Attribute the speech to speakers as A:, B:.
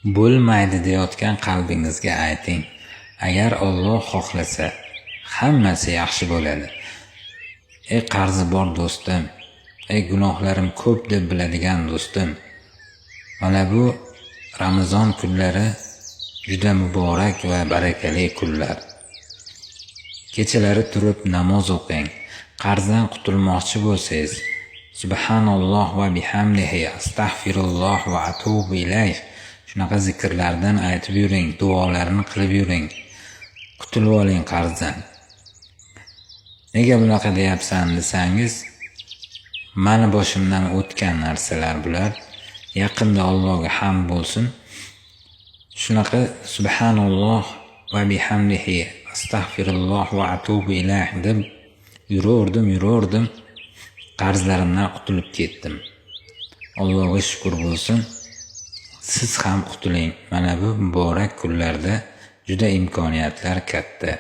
A: Bo'lmaydi deyotgan qalbingizga ayting. Agar Alloh xohlasa, hammasi yaxshi bo'ladi. Ey qarzi bor do'stim, ey gunohlarim ko'p deb biladigan do'stim. Mana bu Ramazon kunlari juda muborak va barakali kunlar. Kechalari turib namoz o'qing. Qarzdan qutulmoqchi bo'lsangiz, subhanalloh va bihamdihi, astagfirulloh va atubu ilayh shunaqa zikrlardan aytib yuring, duolarni qilib yuring. Qutulib oling qarzdan. Nega bunaqa deyapsan desangiz, mani boshimdan o'tgan narsalar bular. Yaqinda Allohga hamd bo'lsin. Shunaqa subhanalloh va bihamdihi, astagfirulloh va atubu ilayh deb yuraverdim. Qarzlarimdan qutulib ketdim. Allohga shukr bo'lsin. Siz ham qutuling. Mana bu muborak kunlarda juda imkoniyatlar katta.